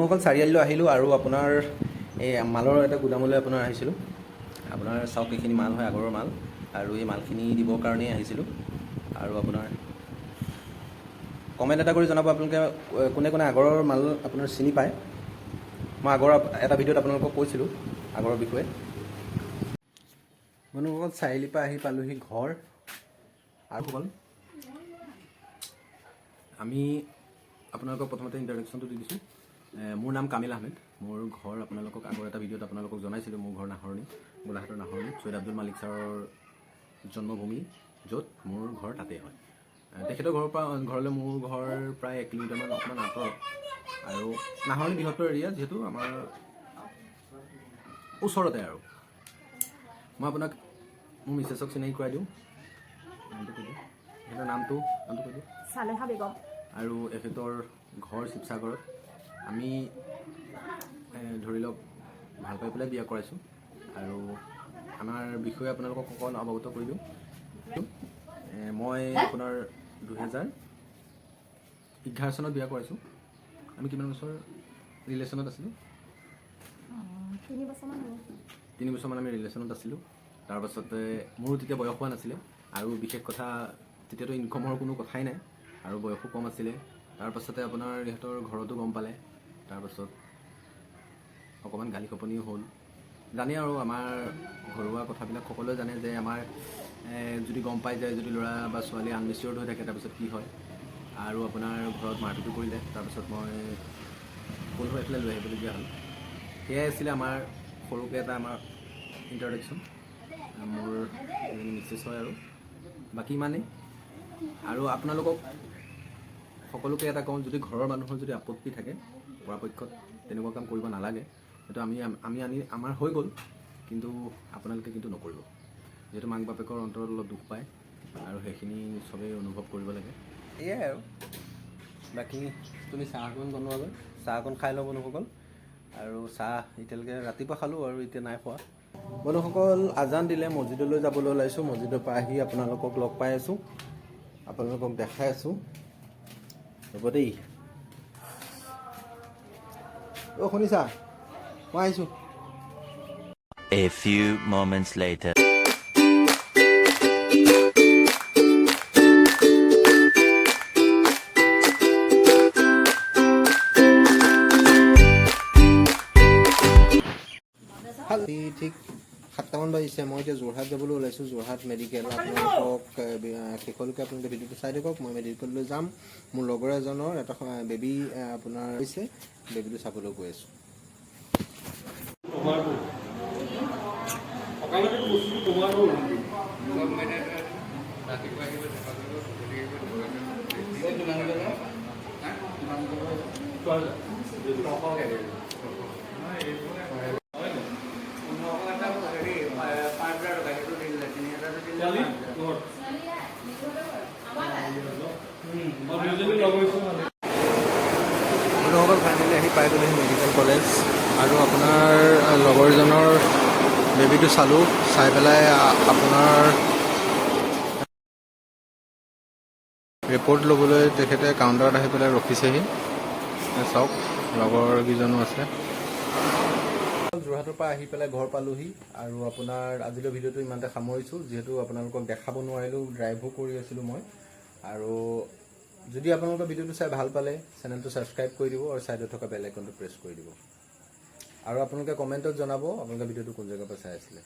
বন্ধুসকল চাৰিআলিলৈ আহিলোঁ আৰু আপোনাৰ এই মালৰ এটা গুদামলৈ আপোনাৰ আহিছিলোঁ। আপোনাৰ চাওক এইখিনি মাল হয় আগৰৰ মাল আৰু এই মালখিনি দিবৰ কাৰণেই আহিছিলোঁ। আৰু আপোনাৰ কমেণ্ট এটা কৰি জনাব আপোনালোকে কোনে কোনে আগৰৰ মাল আপোনাৰ চিনি পায়। মই আগৰ এটা ভিডিঅ'ত আপোনালোকক কৈছিলোঁ আগৰৰ বিষয়ে। বন্ধুসকল চাৰিআলিৰ পৰা আহি পালোহি ঘৰ। আৰু হ'ল আমি আপোনালোকক প্ৰথমতে ইণ্ট্ৰডাকশ্যনটো দি দিছোঁ। মোৰ নাম কামিল আহমেদ। মোৰ ঘৰ আপোনালোকক আগৰ এটা ভিডিঅ'ত আপোনালোকক জনাইছিলোঁ। মোৰ ঘৰ নাহৰণি, গোলাঘাটৰ নাহৰণি, চৈয়দ আব্দুল মালিক ছাৰৰ জন্মভূমি, য'ত মোৰ ঘৰ তাতেই হয়। তেখেতৰ ঘৰলৈ মোৰ ঘৰ প্ৰায় 1 কিলোমিটাৰমান অকণমান আঁতৰত। আৰু নাহৰণি বৃহত্তৰ এৰিয়া, যিহেতু আমাৰ ওচৰতে। আৰু মই আপোনাক মোৰ মিছেছক চিনাকি কৰাই দিওঁ। নামটো কৈ দিওঁ, তেখেতৰ নামটো কৈ দিওঁ, চালেহা বেগম। আৰু এখেতৰ ঘৰ শিৱসাগৰত। আমি ধৰি লওক ভাল পাই পেলাই বিয়া কৰাইছোঁ। আৰু আমাৰ বিষয়ে আপোনালোকক অকণ অৱগত কৰি দিওঁ। মই আপোনাৰ 2011 চনত বিয়া কৰাইছোঁ। আমি কিমান বছৰ ৰিলেশ্যনত আছিলোঁ? 3 বছৰমান আমি ৰিলেশ্যনত আছিলোঁ। তাৰপাছতে মোৰো তেতিয়া বয়স হোৱা নাছিলে, আৰু বিশেষ কথা তেতিয়াতো ইনকমৰ কোনো কথাই নাই, আৰু বয়সো কম আছিলে। তাৰপাছতে আপোনাৰ ইহঁতৰ ঘৰতো গম পালে। তাৰপাছত অকণমান গালি খপনিও হ'ল। জানে আৰু আমাৰ ঘৰুৱা কথাবিলাক সকলোৱে জানে যে আমাৰ যদি গম পাই যায়, যদি ল'ৰা বা ছোৱালী আনমেচিয়ৰ্ড হৈ থাকে, তাৰপিছত কি হয়। আৰু আপোনাৰ ঘৰত মাৰপিটো কৰিলে। তাৰপিছত মই কোনোবা এফালে লৈ আহিবলগীয়া হ'ল। সেয়াই আছিলে আমাৰ সৰুকৈ এটা আমাৰ ইণ্ট্ৰডাকশ্যন। মোৰ মিছেছ হয় আৰু বাকী ইমানেই। আৰু আপোনালোকক সকলোকে এটা কওঁ, যদি ঘৰৰ মানুহৰ যদি আপত্তি থাকে, পৰাপক্ষত তেনেকুৱা কাম কৰিব নালাগে। সেইটো আমাৰ হৈ গ'ল, কিন্তু আপোনালোকে কিন্তু নকৰিব। যিহেতু মাক বাপেকৰ অন্তৰত অলপ দুখ পায়, আৰু সেইখিনি চবেই অনুভৱ কৰিব লাগে। এয়াই আৰু বাকী তুমি চাহ অকণ বনোৱাগৈ, চাহ অকণ খাই লওঁ বন্ধুসকল। আৰু চাহ এতিয়ালৈকে ৰাতিপুৱা খালোঁ আৰু এতিয়া নাই খোৱা। বন্ধুসকল আজান দিলে, মছজিদলৈ যাবলৈ ওলাইছোঁ। মছজিদৰ পৰা আহি আপোনালোকক লগ পাই আছোঁ, আপোনালোকক দেখাই আছোঁ। হ'ব দেই। অ' শুনিছা? মই আহিছোঁ। A few moments later. ঠিক 7টামান বাজিছে। মই এতিয়া যোৰহাট যাবলৈ ওলাইছোঁ। যোৰহাট মেডিকেল। আপোনালোকক শেষলৈকে আপোনালোকে ভিডিঅ'টো চাই থাকক। মই মেডিকেললৈ যাম। মোৰ লগৰ এজনৰ এটা বেবী আপোনাৰ হৈছে, বেবীটো চাবলৈ গৈ আছোঁ। বন্ধুসকল ফাইনেলি আহি পাই গ'লোহি মেডিকেল কলেজ। আৰু আপোনাৰ লগৰজনৰ বেবীটো চালোঁ। চাই পেলাই আপোনাৰ ৰিপৰ্ট ল'বলৈ তেখেতে কাউণ্টাৰত আহি পেলাই ৰখিছেহি। চাওক লগৰকেইজনো আছে। যোৰহাটৰ পৰা আহি পেলাই ঘৰ পালোহি। আৰু আপোনাৰ আজিলৈ ভিডিঅ'টো ইমানতে সামৰিছোঁ, যিহেতু আপোনালোকক দেখাব নোৱাৰিলোঁ, ড্ৰাইভো কৰি আছিলোঁ মই। আৰু যদি আপোনালোকে ভিডিঅ'টো চাই ভাল পালে, চেনেলটো ছাবস্ক্ৰাইব কৰি দিব আৰু ছাইডত থকা বেল আইকনটো প্ৰেছ কৰি দিব। আৰু আপোনালোকে কমেণ্টত জনাব আপোনালোকে ভিডিঅ'টো কোন জেগাৰ পৰা চাই আছিলে।